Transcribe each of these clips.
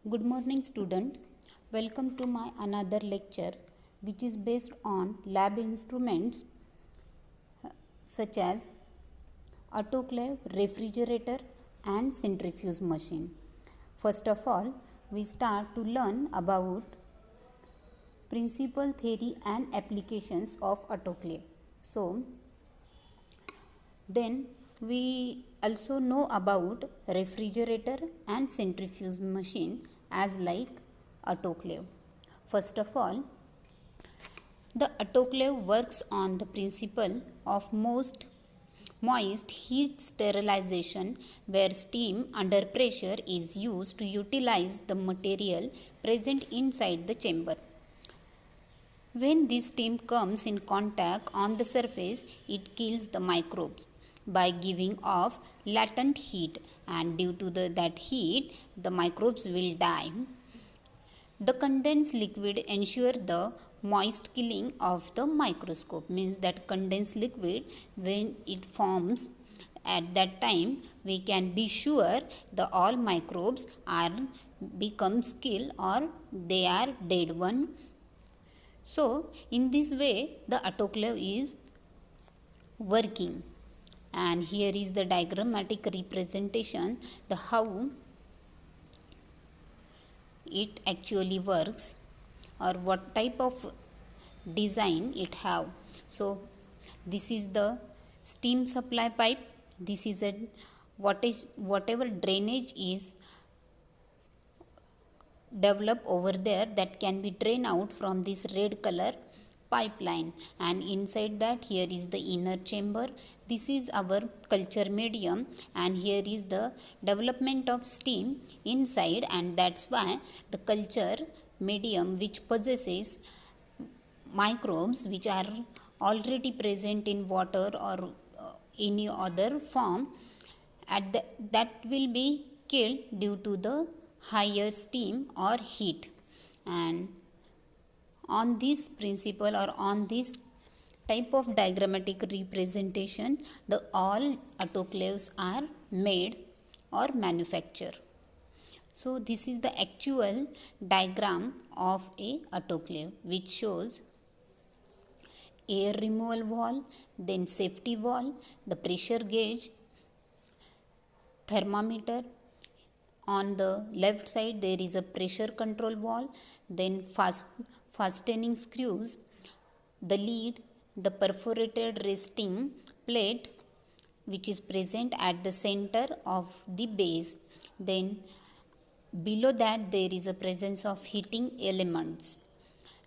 Good morning, student. Welcome to my another lecture, which is based on lab instruments such as autoclave, refrigerator, and centrifuge machine. First of all, we start to learn about principle, theory, and applications of autoclave. So, then we also know about refrigerator and centrifuge machine as like autoclave. First of all, the autoclave works on the principle of most moist heat sterilization, where steam under pressure is used to utilize the material present inside the chamber. When this steam comes in contact on the surface, it kills the microbes by giving off latent heat, and due to that heat, the microbes will die. The condensed liquid ensure the moist killing of the microscope, means that condensed liquid, when it forms at that time, we can be sure the all microbes are becomes kill or they are dead one. So in this way the autoclave is working, and here is the diagrammatic representation the how it actually works or what type of design it have. So this is the steam supply pipe. This is a whatever drainage is develop over there, that can be drained out from this red color pipeline, and inside that here is the inner chamber. This is our culture medium, and here is the development of steam inside, and that's why the culture medium which possesses microbes which are already present in water or any other form that will be killed due to the higher steam or heat. And on this principle or on this type of diagrammatic representation, the all autoclaves are made or manufactured. So this is the actual diagram of a autoclave, which shows air removal valve, then safety valve, the pressure gauge, thermometer. On the left side there is a pressure control valve, then fastening screws, the lid, the perforated resting plate which is present at the center of the base. Then below that there is a presence of heating elements,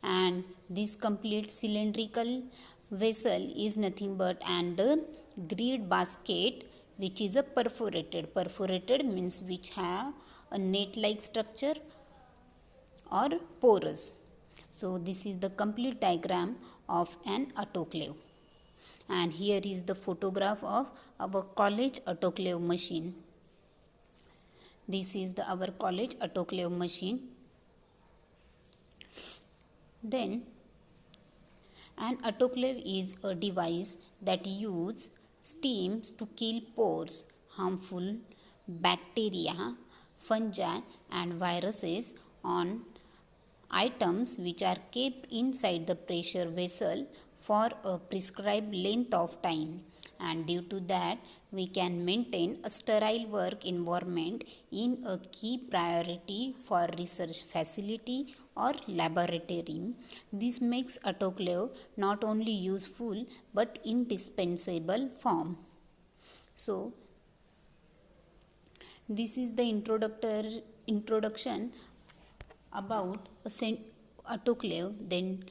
and this complete cylindrical vessel is nothing but and the grid basket, which is a perforated means which have a net like structure or porous. So this is the complete diagram of an autoclave, and here is the photograph of our college autoclave machine. This is our college autoclave machine. Then an autoclave is a device that uses steam to kill pores, harmful bacteria, fungi, and viruses on items which are kept inside the pressure vessel for a prescribed length of time, and due to that we can maintain a sterile work environment in a key priority for research facility or laboratory. This makes autoclave not only useful but indispensable form. So this is the introduction about autoclave. Then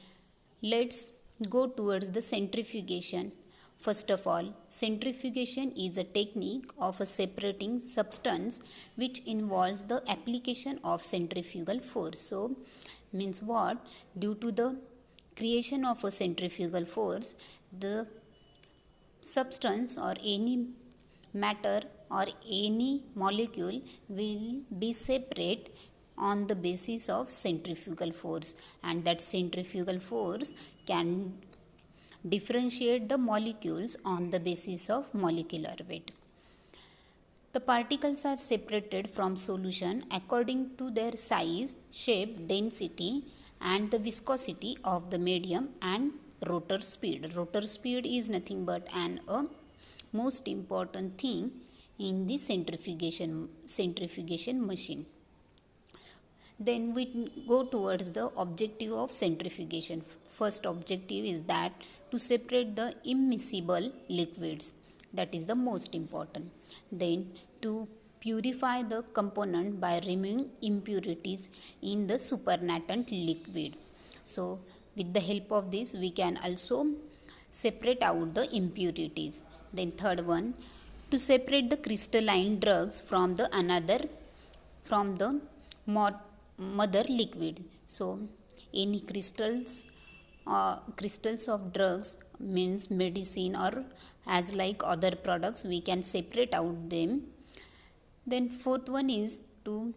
let's go towards the centrifugation. First of all, centrifugation is a technique of separating substance which involves the application of centrifugal force. So means what? Due to the creation of a centrifugal force, the substance or any matter or any molecule will be separate on the basis of centrifugal force, and that centrifugal force can differentiate the molecules on the basis of molecular weight. The particles are separated from solution according to their size, shape, density and the viscosity of the medium and rotor speed. Rotor speed is nothing but a most important thing in the centrifugation machine. Then we go towards the objective of centrifugation. First objective is that to separate the immiscible liquids, that is the most important. Then to purify the component by removing impurities in the supernatant liquid. So with the help of this we can also separate out the impurities. Then third one, to separate the crystalline drugs from the mother liquid. So any crystals of drugs means medicine or as like other products we can separate out them. Then fourth one is to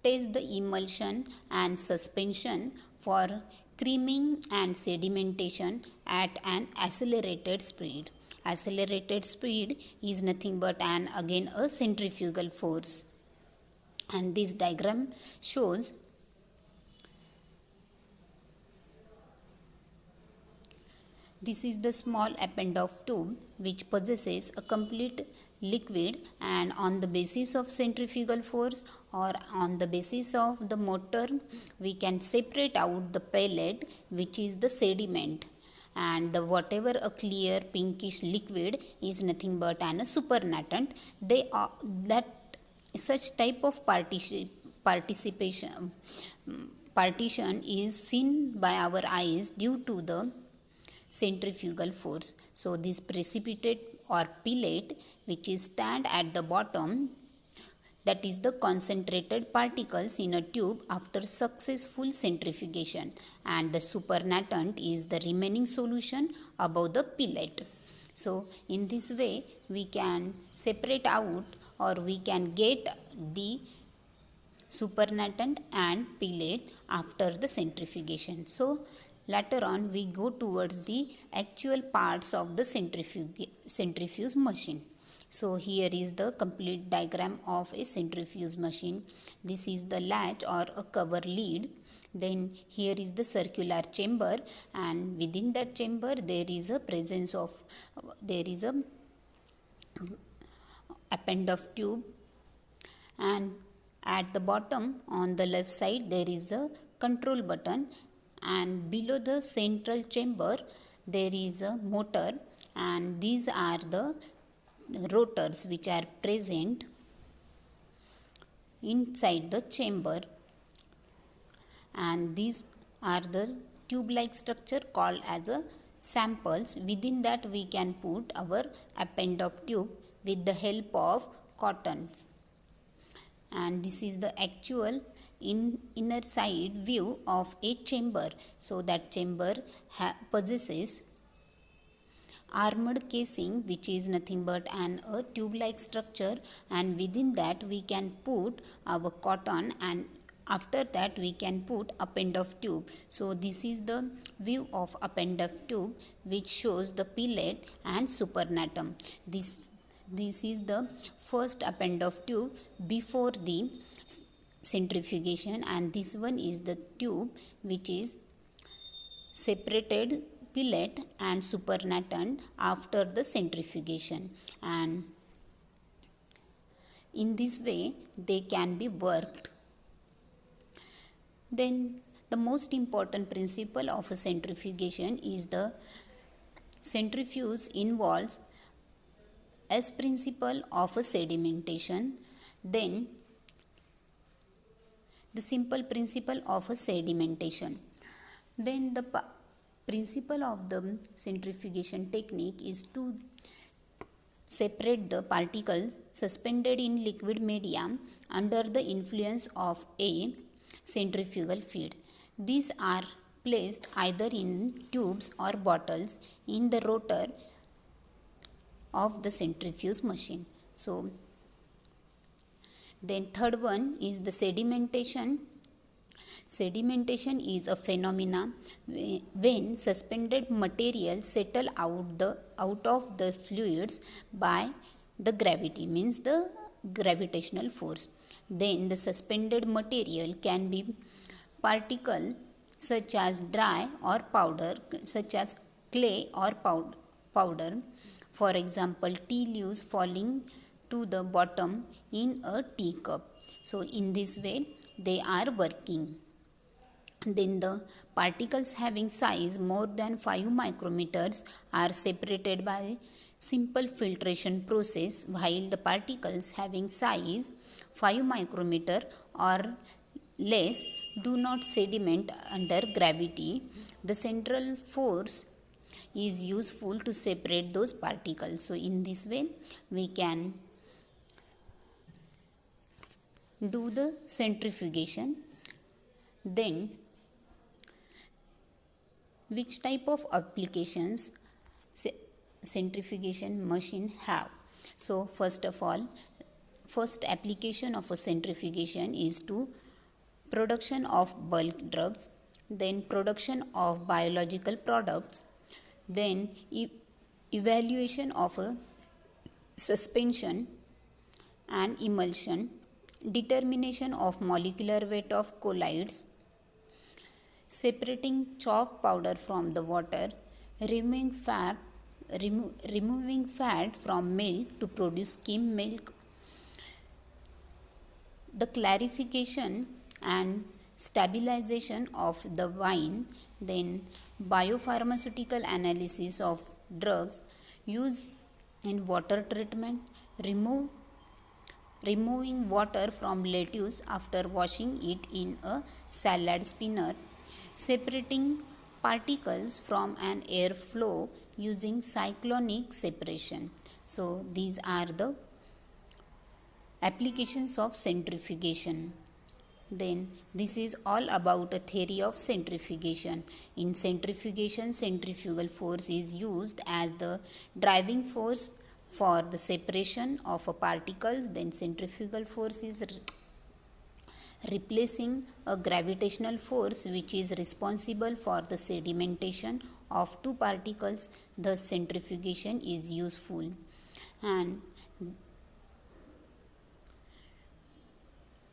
test the emulsion and suspension for creaming and sedimentation at an accelerated speed. Accelerated speed is nothing but again a centrifugal force. And this diagram shows this is the small append-off tube which possesses a complete liquid, and on the basis of centrifugal force or on the basis of the motor we can separate out the pellet which is the sediment, and the whatever a clear pinkish liquid is nothing but a supernatant. They are that such type of partition is seen by our eyes due to the centrifugal force. So this precipitate or pellet which is stand at the bottom, that is the concentrated particles in a tube after successful centrifugation, and the supernatant is the remaining solution above the pellet. So in this way we can separate out or we can get the supernatant and pellet after the centrifugation. So later on we go towards the actual parts of the centrifuge machine. So here is the complete diagram of a centrifuge machine. This is the latch or a cover lid. Then here is the circular chamber, and within that chamber there is a append-off tube, and at the bottom on the left side there is a control button, and below the central chamber there is a motor, and these are the rotors which are present inside the chamber, and these are the tube like structure called as a samples. Within that we can put our append-off tube with the help of cottons, and this is the actual inner side view of a chamber. So that chamber possesses armored casing which is nothing but a tube like structure, and within that we can put our cotton, and after that we can put append-off tube. So this is the view of append-off tube which shows the pellet and supernatant. This is the first append-off tube before the centrifugation, and this one is the tube which is separated pellet and supernatant after the centrifugation, and in this way they can be worked. Then the most important principle of a centrifugation is the centrifuge involves as principle of a sedimentation, then the simple principle of a sedimentation. Then the principle of the centrifugation technique is to separate the particles suspended in liquid medium under the influence of a centrifugal feed. These are placed either in tubes or bottles in the rotor of the centrifuge machine. So then third one is the sedimentation. Sedimentation is a phenomena when suspended material settle out of the fluids by the gravity, means the gravitational force. Then the suspended material can be particle such as dry or powder, such as clay or powder. For example, tea leaves falling to the bottom in a teacup. So in this way they are working. Then the particles having size more than 5 micrometers are separated by simple filtration process, while the particles having size 5 micrometer or less do not sediment under gravity. The central force is useful to separate those particles. So in this way we can do the centrifugation. Then which type of applications centrifugation machine have? So first of all, first application of a centrifugation is to production of bulk drugs, then production of biological products, then evaluation of a suspension and emulsion, determination of molecular weight of colloids, separating chalk powder from the water, removing fat from milk to produce skim milk, the clarification and stabilization of the wine, then biopharmaceutical analysis of drugs used in water treatment, removing water from lettuce after washing it in a salad spinner, separating particles from an airflow using cyclonic separation. So these are the applications of centrifugation. Then this is all about a theory of centrifugation. In centrifugation, centrifugal force is used as the driving force for the separation of a particles. Then centrifugal force is replacing a gravitational force which is responsible for the sedimentation of two particles. Thus centrifugation is useful. And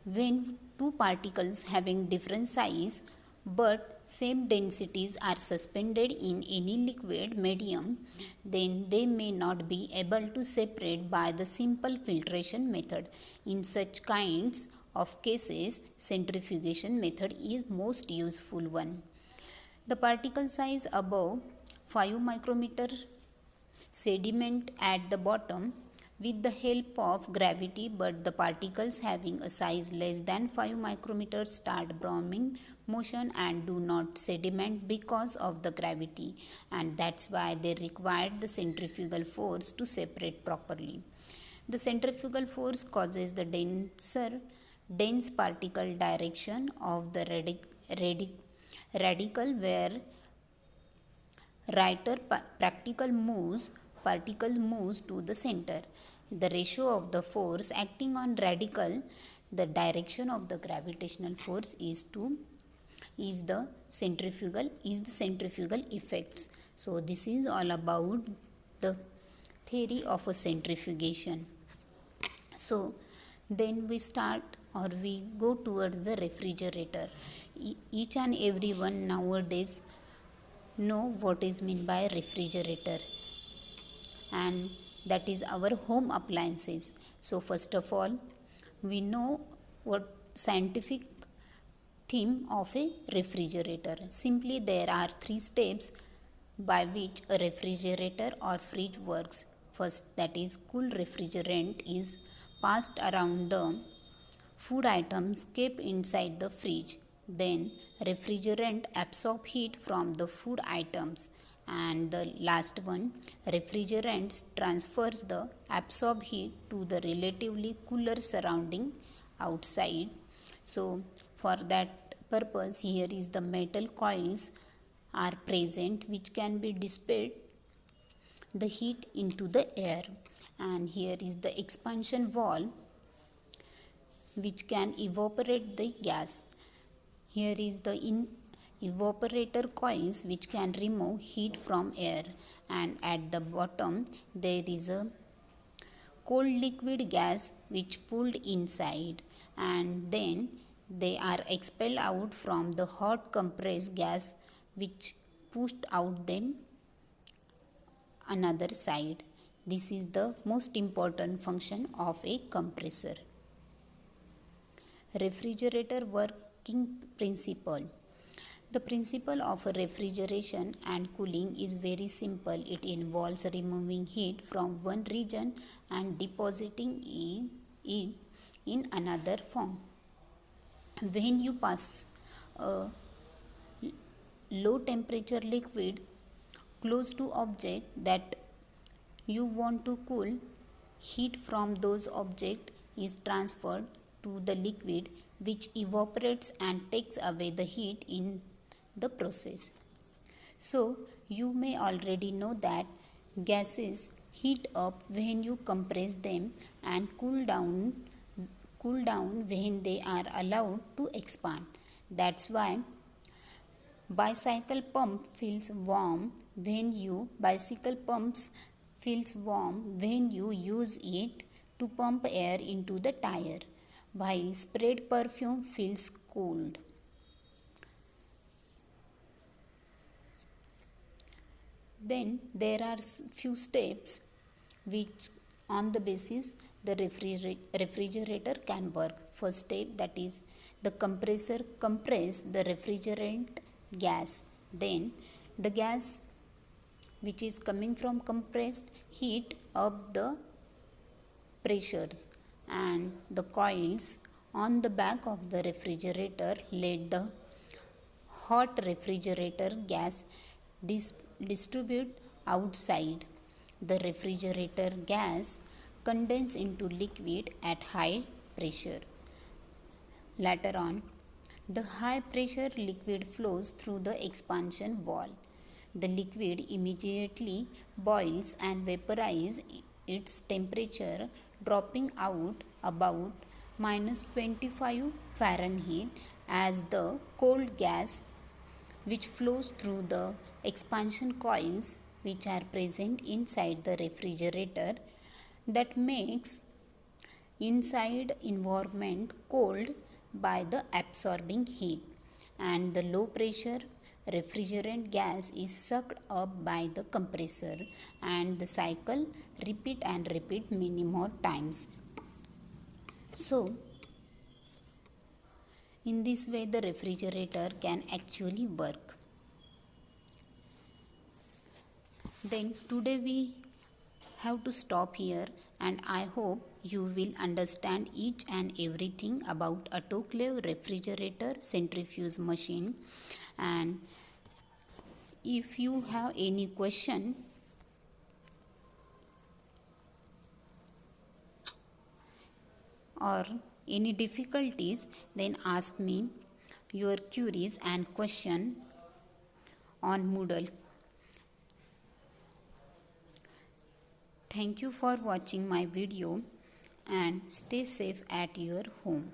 when two particles having different size but same densities are suspended in any liquid medium, then they may not be able to separate by the simple filtration method. In such kinds of cases, centrifugation method is most useful one. The particle size above 5 micrometer sediment at the bottom with the help of gravity, but the particles having a size less than 5 micrometers start browning motion and do not sediment because of the gravity, and that's why they required the centrifugal force to separate properly. The centrifugal force causes the dense particle direction of the radical where particles moves to the center. The ratio of the force acting on radical, the direction of the gravitational force is the centrifugal effects. So this is all about the theory of a centrifugation. So then we go towards the refrigerator. Each and everyone nowadays know what is meant by refrigerator, and that is our home appliances. So first of all, we know what scientific theme of a refrigerator. Simply there are 3 steps by which a refrigerator or fridge works. First, that is cool refrigerant is passed around the food items kept inside the fridge. Then refrigerant absorb heat from the food items, and the last one, refrigerant transfers the absorbed heat to the relatively cooler surrounding outside. So for that purpose, here is the metal coils are present which can be dissipate the heat into the air, and here is the expansion valve which can evaporate the gas. Here is the evaporator coils which can remove heat from air, and at the bottom there is a cold liquid gas which pulled inside, and then they are expelled out from the hot compressed gas which pushed out them another side. This is the most important function of a compressor. Refrigerator working principle. The principle of refrigeration and cooling is very simple. It involves removing heat from one region and depositing it in another form. When you pass a low temperature liquid close to object that you want to cool, heat from those object is transferred to the liquid which evaporates and takes away the heat in the process. So you may already know that gases heat up when you compress them and cool down when they are allowed to expand. That's why bicycle pumps feels warm when you use it to pump air into the tire, while sprayed perfume feels cold. Then there are few steps which on the basis the refrigerator can work. First step, that is the compressor compress the refrigerant gas. Then the gas which is coming from compressed heat up the pressures, and the coils on the back of the refrigerator let the hot refrigerator gas distribute outside. The refrigerator gas condense into liquid at high pressure. Later on, the high pressure liquid flows through the expansion wall. The liquid immediately boils and vaporizes its temperature, dropping out about -25 Fahrenheit as the cold gas which flows through the expansion coils which are present inside the refrigerator, that makes inside environment cold by the absorbing heat, and the low pressure refrigerant gas is sucked up by the compressor, and the cycle repeat many more times. So in this way the refrigerator can actually work. Then today we have to stop here, and I hope you will understand each and everything about autoclave, refrigerator, centrifuge machine. And if you have any question or any difficulties, then ask me your queries and question on Moodle. Thank you for watching my video, and stay safe at your home.